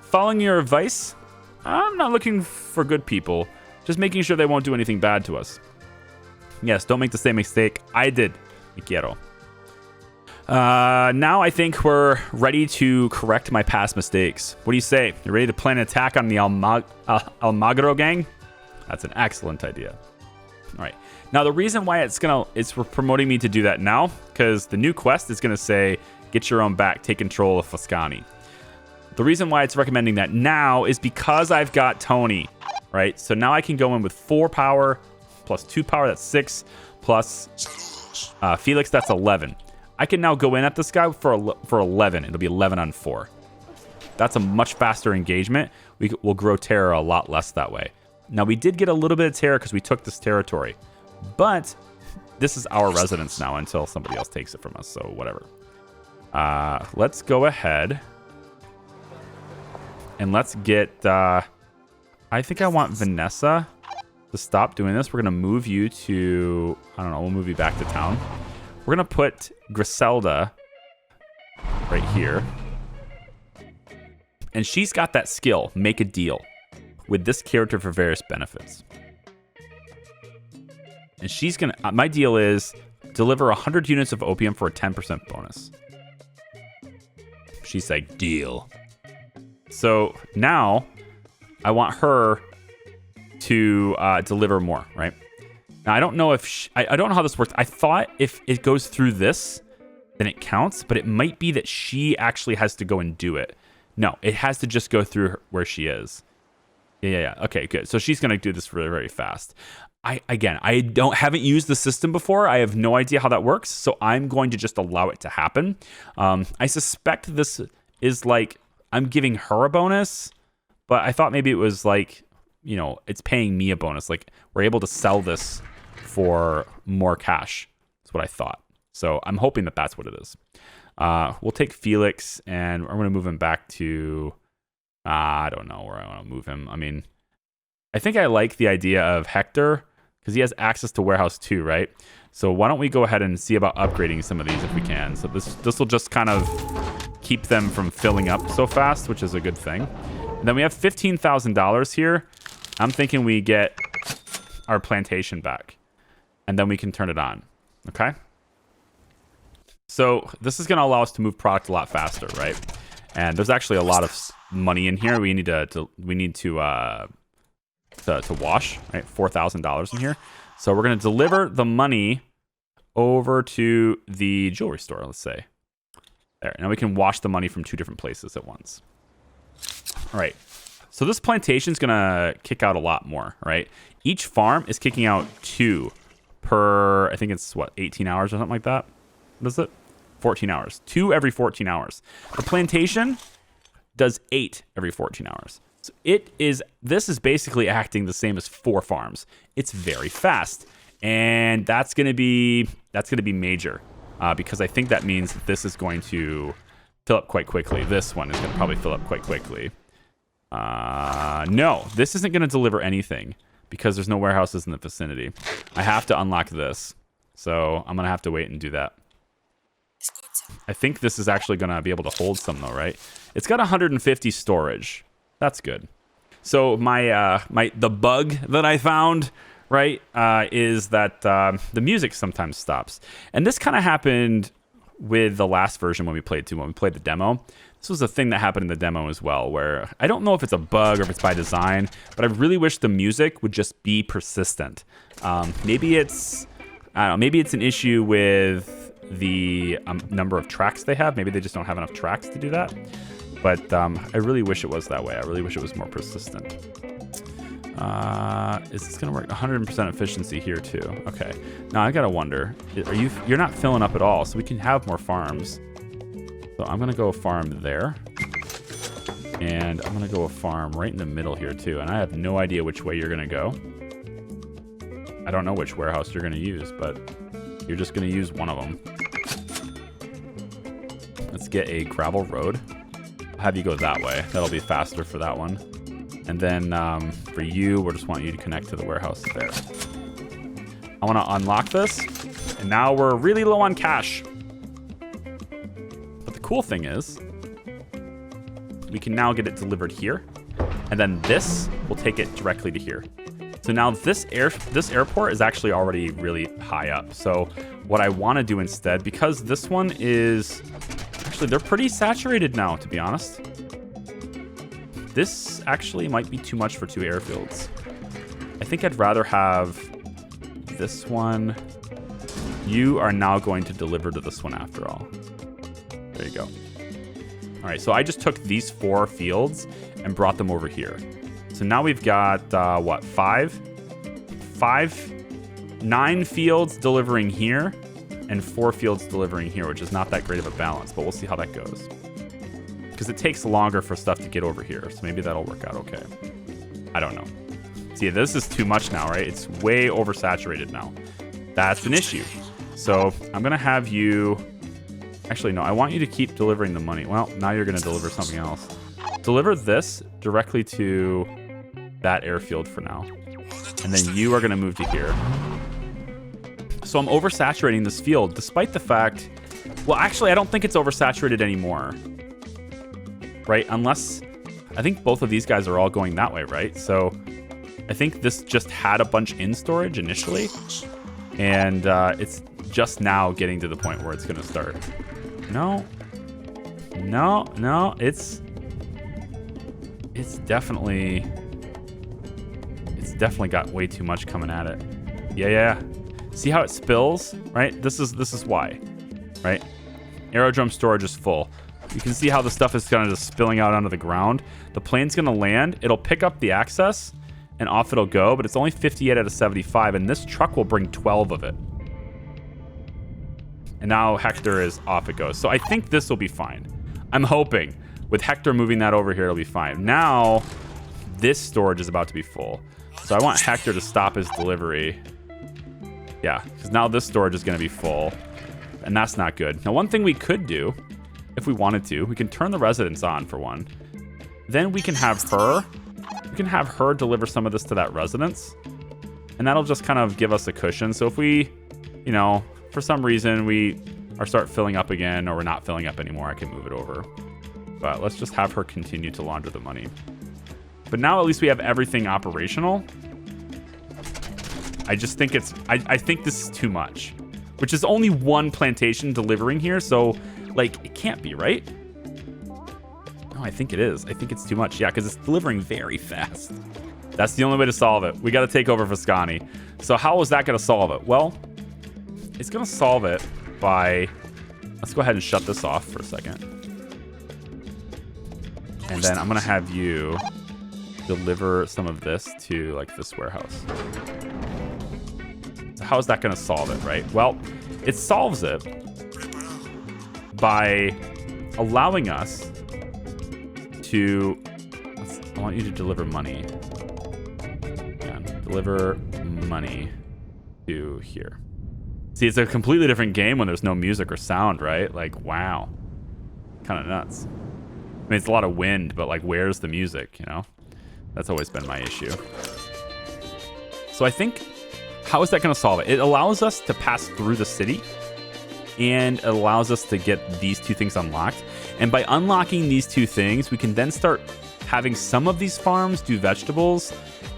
Following your advice, I'm not looking for good people, just making sure they won't do anything bad to us. Yes, don't make the same mistake I did, me quiero. Now I think we're ready to correct my past mistakes. What do you say? You ready to plan an attack on the Almagro gang? That's an excellent idea. All right. Now the reason why it's promoting me to do that now, because the new quest is gonna say, get your own back, take control of Foscani. The reason why it's recommending that now is because I've got Tony, right? So now I can go in with 4 power, plus 2 power, that's 6, plus Felix, that's 11. I can now go in at this guy for 11. It'll be 11 on 4. That's a much faster engagement. We'll grow terror a lot less that way. Now, we did get a little bit of terror because we took this territory. But this is our residence now until somebody else takes it from us. So whatever. Let's go ahead. And let's get... I think I want Vanessa to stop doing this. We're going to move you to... I don't know. We'll move you back to town. We're going to put Griselda right here. And she's got that skill, make a deal, with this character for various benefits. And she's going to... my deal is deliver 100 units of opium for a 10% bonus. She's like, deal. So now I want her to deliver more, right? Now, I don't know if... I don't know how this works. I thought if it goes through this, then it counts. But it might be that she actually has to go and do it. No, it has to just go through where she is. Yeah. Okay, good. So she's going to do this really, very fast. I haven't used the system before. I have no idea how that works. So I'm going to just allow it to happen. I suspect this is like I'm giving her a bonus. But I thought maybe it was like, you know, it's paying me a bonus. Like we're able to sell this for more cash. That's what I thought. So I'm hoping that that's what it is. We'll take Felix and I'm going to move him back to, I don't know where I want to move him. I mean, I think I like the idea of Hector because he has access to warehouse 2, right? So why don't we go ahead and see about upgrading some of these if we can. So this will just kind of keep them from filling up so fast, which is a good thing. And then we have $15,000 here. I'm thinking we get our plantation back, and then we can turn it on. Okay. So this is going to allow us to move product a lot faster, right? And there's actually a lot of money in here. We need to wash, right? $4,000 in here. So we're going to deliver the money over to the jewelry store, let's say. There. Now we can wash the money from 2 different places at once. All right. So this plantation is going to kick out a lot more, right? Each farm is kicking out 2 per, I think it's what, 18 hours or something like that? What is it? 14 hours. 2 every 14 hours. The plantation does 8 every 14 hours. So this is basically acting the same as 4 farms. It's very fast. And that's going to be major because I think that means that this is going to fill up quite quickly. This one is going to probably fill up quite quickly. No, this isn't going to deliver anything because there's no warehouses in the vicinity. I have to unlock this. So I'm going to have to wait and do that. I think this is actually going to be able to hold some though, right? It's got 150 storage. That's good. So the bug that I found, right, is that the music sometimes stops. And this kind of happened with the last version when we played too, when we played the demo. This was a thing that happened in the demo as well, where I don't know if it's a bug or if it's by design, but I really wish the music would just be persistent. Maybe it's, I don't know, maybe it's an issue with the number of tracks they have. Maybe they just don't have enough tracks to do that. But I really wish it was that way. I really wish it was more persistent. Is this gonna work? 100% efficiency here too. Okay. Now I gotta wonder. You're not filling up at all, so we can have more farms. So I'm gonna go farm there, and I'm gonna go a farm right in the middle here too. And I have no idea which way you're gonna go. I don't know which warehouse you're gonna use, but you're just gonna use one of them. Let's get a gravel road. I'll have you go that way. That'll be faster for that one. And then for you, we just want you to connect to the warehouse there. I want to unlock this. And now we're really low on cash. But the cool thing is, we can now get it delivered here. And then this will take it directly to here. So now this airport is actually already really high up. So what I want to do instead, because this one is... Actually, they're pretty saturated now, to be honest. This actually might be too much for 2 airfields. I think I'd rather have this one. You are now going to deliver to this one after all. There you go. All right, so I just took these 4 fields and brought them over here. So now we've got, what, 9 fields delivering here and 4 fields delivering here, which is not that great of a balance, but we'll see how that goes. Because it takes longer for stuff to get over here, so maybe that'll work out okay. I don't know. See, this is too much now, right? It's way oversaturated now. That's an issue. So I'm going to have you... Actually, no, I want you to keep delivering the money. Well, now you're going to deliver something else. Deliver this directly to that airfield for now. And then you are going to move to here. So I'm oversaturating this field, despite the fact... Well, actually, I don't think it's oversaturated anymore. Right? Unless... I think both of these guys are all going that way, right? So I think this just had a bunch in storage initially. And it's just now getting to the point where it's going to start. No. No. It's definitely got way too much coming at it. Yeah. See how it spills, right? This is why, right? Aerodrome storage is full. You can see how the stuff is kind of just spilling out onto the ground. The plane's going to land. It'll pick up the access, and off it'll go, but it's only 58 out of 75, and this truck will bring 12 of it. And now Hector is off it goes. So I think this will be fine. I'm hoping. With Hector moving that over here, it'll be fine. Now, this storage is about to be full. So I want Hector to stop his delivery. Yeah, because now this storage is going to be full. And that's not good. Now, one thing we could do, if we wanted to, we can turn the residence on for one. Then we can have her. We can have her deliver some of this to that residence. And that'll just kind of give us a cushion. So if we, for some reason, we or start filling up again, or we're not filling up anymore, I can move it over. But let's just have her continue to launder the money. But now at least we have everything operational. I just think I think this is too much, which is only one plantation delivering here. So like, it can't be, right? No, I think it is. I think it's too much. Yeah, because it's delivering very fast. That's the only way to solve it. We got to take over Foscani. So how is that going to solve it? Well, it's going to solve it by... Let's go ahead and shut this off for a second. And then I'm going to have you deliver some of this to like this warehouse. So how is that going to solve it, right? Well, it solves it by allowing us to... I want you to deliver money. Yeah, deliver money to here. See, it's a completely different game when there's no music or sound, right? Like, wow. Kind of nuts. I mean, it's a lot of wind, but like, where's the music, you know? That's always been my issue. So I think, how is that going to solve it? It allows us to pass through the city, and it allows us to get these two things unlocked. And by unlocking these two things, we can then start having some of these farms do vegetables,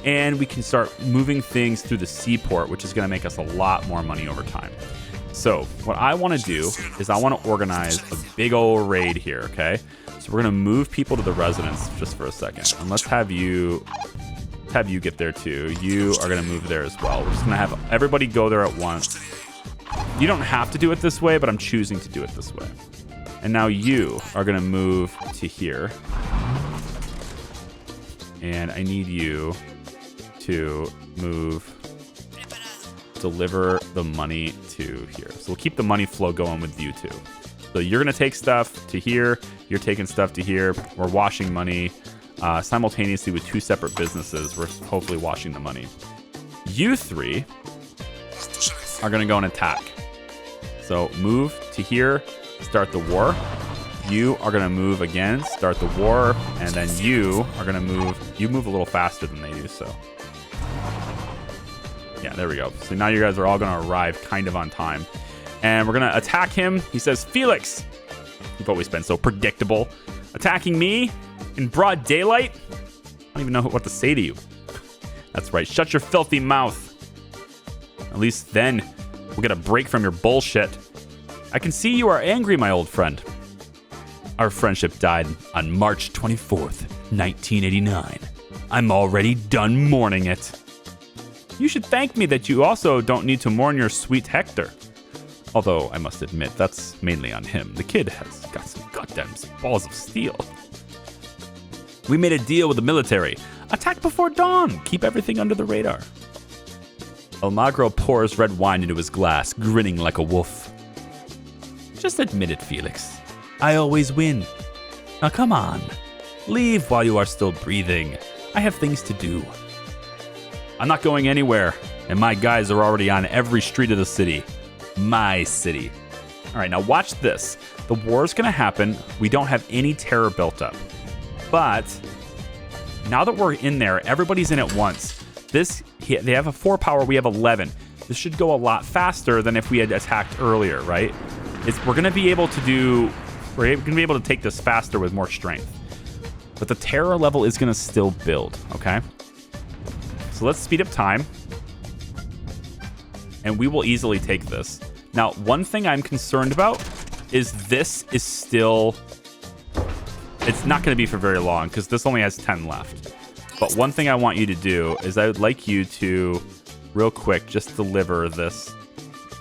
and we can start moving things through the seaport, which is going to make us a lot more money over time. So what I want to do is I want to organize a big old raid here, okay? So we're going to move people to the residence just for a second. And let's have you get there too. You are going to move there as well. We're just going to have everybody go there at once. You don't have to do it this way, but I'm choosing to do it this way. And now you are going to move to here. And I need you to move, deliver the money to here. So we'll keep the money flow going with you two. So you're going to take stuff to here. You're taking stuff to here. We're washing money simultaneously with two separate businesses. We're hopefully washing the money. You three are going to go and attack. So move to here, start the war. You are going to move again, start the war, and then you are going to move. You move a little faster than they do, so. Yeah, there we go. So now you guys are all going to arrive kind of on time. And we're going to attack him. He says, Felix, you've always been so predictable. Attacking me in broad daylight? I don't even know what to say to you. That's right. Shut your filthy mouth. At least then we'll get a break from your bullshit. I can see you are angry, my old friend. Our friendship died on March 24th, 1989. I'm already done mourning it. You should thank me that you also don't need to mourn your sweet Hector. Although, I must admit, that's mainly on him. The kid has got some goddamn balls of steel. We made a deal with the military. Attack before dawn. Keep everything under the radar. Almagro pours red wine into his glass, grinning like a wolf. Just admit it, Felix. I always win. Now come on. Leave while you are still breathing. I have things to do. I'm not going anywhere, and my guys are already on every street of the city. My city. All right, now watch this. The war's going to happen. We don't have any terror built up. But now that we're in there, everybody's in at once. They have a 4 power, we have 11. This should go a lot faster than if we had attacked earlier, right? We're going to be able to take this faster with more strength. But the terror level is going to still build, okay? So let's speed up time. And we will easily take this. Now, one thing I'm concerned about is this is still... It's not going to be for very long because this only has 10 left. But one thing I want you to do is I would like you to, real quick, just deliver this.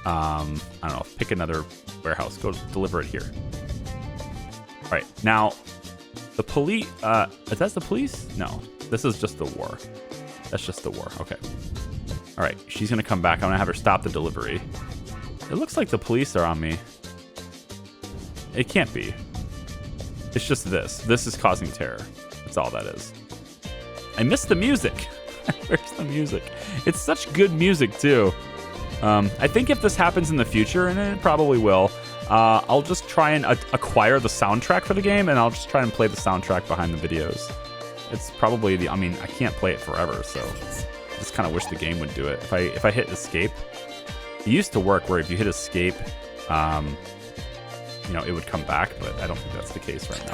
I don't know, pick another warehouse. Go deliver it here. All right, now, the police... is that the police? No, this is just the war. That's just the war. Okay. All right, she's going to come back. I'm going to have her stop the delivery. It looks like the police are on me. It can't be. It's just this. This is causing terror. That's all that is. I missed the music. Where's the music? It's such good music, too. I think if this happens in the future, and it probably will, I'll just try and acquire the soundtrack for the game, and I'll just try and play the soundtrack behind the videos. It's probably I mean, I can't play it forever, so I just kind of wish the game would do it. If I hit escape, it used to work where if you hit escape, it would come back, but I don't think that's the case right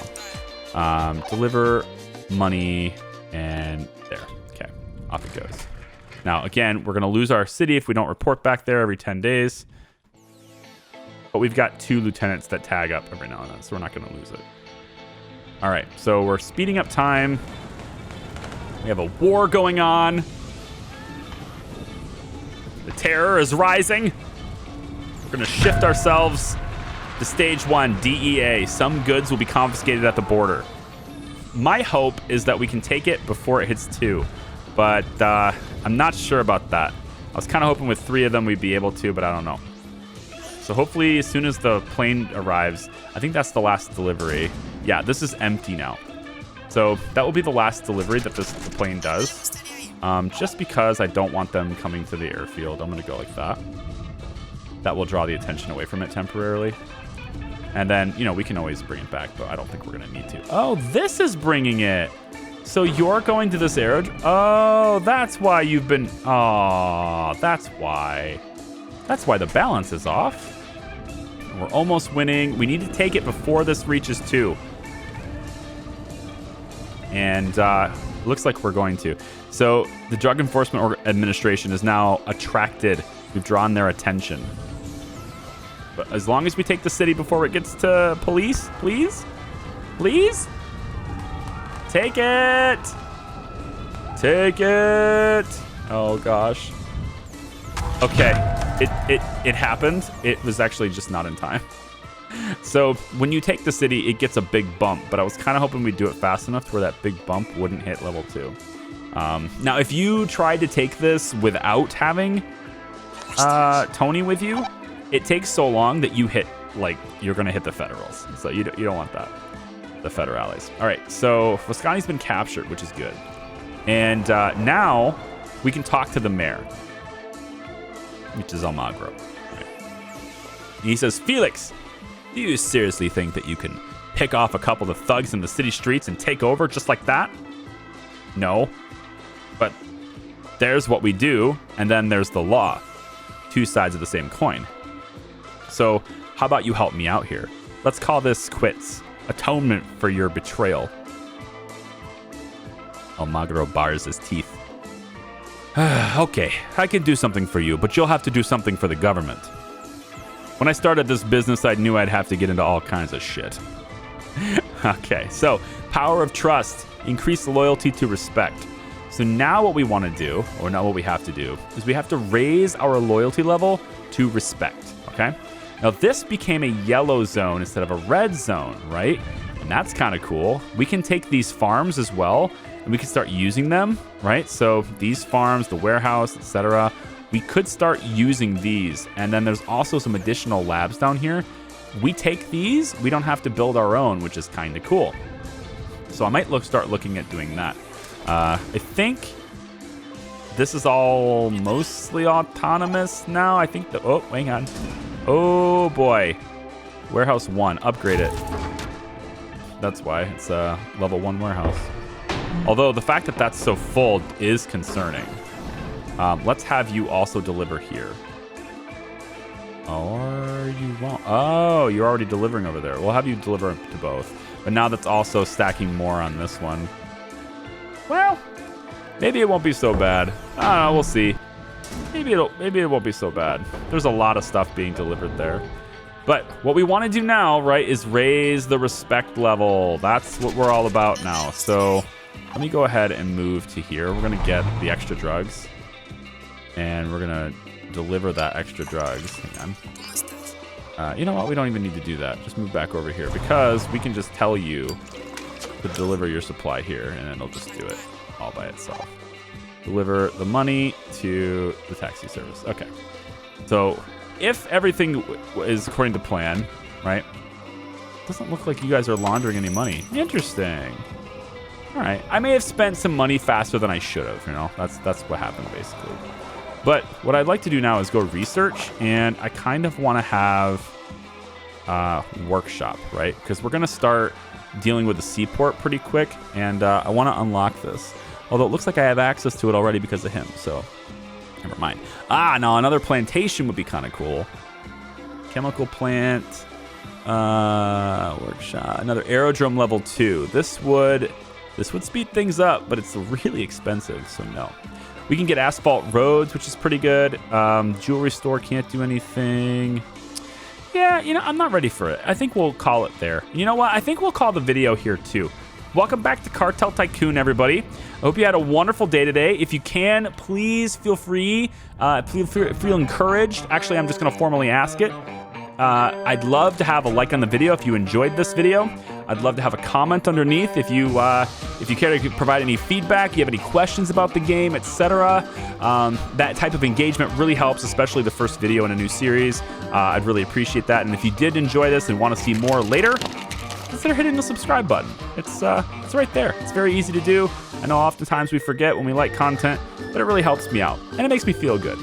now. Deliver money, and there. Okay, off it goes. Now, again, we're going to lose our city if we don't report back there every 10 days. But we've got 2 lieutenants that tag up every now and then, so we're not going to lose it. All right, so we're speeding up time. We have a war going on. The terror is rising. We're going to shift ourselves to stage 1, DEA. Some goods will be confiscated at the border. My hope is that we can take it before it hits 2, but I'm not sure about that. I was kind of hoping with 3 of them we'd be able to, but I don't know. So hopefully as soon as the plane arrives, I think that's the last delivery. Yeah, this is empty now. So that will be the last delivery that the plane does. Just because I don't want them coming to the airfield, I'm going to go like that. That will draw the attention away from it temporarily. And then, we can always bring it back, but I don't think we're going to need to. Oh, this is bringing it. So you're going to this aerodrome? Oh, that's why you've been... Oh, that's why. That's why the balance is off. We're almost winning. We need to take it before this reaches 2. And looks like we're going to. So the Drug Enforcement Administration is now attracted. We've drawn their attention. But as long as we take the city before it gets to police, please? Please? Take it! Take it! Oh, gosh. Okay. It happened. It was actually just not in time. So when you take the city, it gets a big bump. But I was kind of hoping we'd do it fast enough to where that big bump wouldn't hit level 2. Now, if you tried to take this without having Tony with you, it takes so long that you hit, you're going to hit the federals. So you don't want that. The federales. All right, so Foscani's been captured, which is good. And now we can talk to the mayor, which is Almagro. Right. He says, Felix, do you seriously think that you can pick off a couple of thugs in the city streets and take over just like that? No. But there's what we do, and then there's the law. 2 sides of the same coin. So how about you help me out here? Let's call this quits. Atonement for your betrayal. Almagro bars his teeth. Okay, I can do something for you, but you'll have to do something for the government. When I started this business, I knew I'd have to get into all kinds of shit. Okay, so power of trust. Increase loyalty to respect. So now what we want to do, or now what we have to do, is we have to raise our loyalty level to respect, okay? Now this became a yellow zone instead of a red zone, right? And that's kind of cool. We can take these farms as well, and we can start using them, right? So these farms, the warehouse, etc. We could start using these. And then there's also some additional labs down here. We take these, we don't have to build our own, which is kind of cool. So I might start looking at doing that. I think this is all mostly autonomous now. I think oh, hang on. Oh boy. Warehouse 1, upgrade it. That's why it's a level 1 warehouse. Although the fact that that's so full is concerning. Let's have you also deliver here. Or you won't. Oh, you're already delivering over there. We'll have you deliver to both. But now that's also stacking more on this one. Well, maybe it won't be so bad. I don't know, we'll see. Maybe it won't be so bad. There's a lot of stuff being delivered there. But what we want to do now, right, is raise the respect level. That's what we're all about now. So let me go ahead and move to here. We're going to get the extra drugs. And we're going to deliver that extra drugs. Hang on. You know what? We don't even need to do that. Just move back over here because we can just tell you to deliver your supply here, and it'll just do it all by itself. Deliver the money to the taxi service. Okay. So if everything is according to plan, right? Doesn't look like you guys are laundering any money. Interesting. All right. I may have spent some money faster than I should have. You know, that's what happened basically. But what I'd like to do now is go research, and I kind of want to have workshop, right? Because we're going to start dealing with the seaport pretty quick, and I want to unlock this. Although it looks like I have access to it already because of him, so never mind. Now another plantation would be kind of cool. Chemical plant. Workshop. Another aerodrome level 2. This would speed things up, but it's really expensive, so no. We can get asphalt roads, which is pretty good. Jewelry store can't do anything. Yeah, I'm not ready for it. I think we'll call it there. You know what? I think we'll call the video here too. Welcome back to Cartel Tycoon, everybody. I hope you had a wonderful day today. If you can, please feel free, feel encouraged. Actually, I'm just going to formally ask it. I'd love to have a like on the video if you enjoyed this video. I'd love to have a comment underneath if you care to provide any feedback, you have any questions about the game, etc. That type of engagement really helps, especially the first video in a new series. I'd really appreciate that. And if you did enjoy this and want to see more later, consider hitting the subscribe button. It's right there. It's very easy to do. I know oftentimes we forget when we like content, but it really helps me out and it makes me feel good.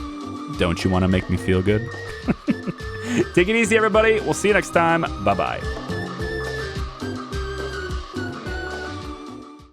Don't you want to make me feel good? Take it easy, everybody. We'll see you next time. Bye-bye.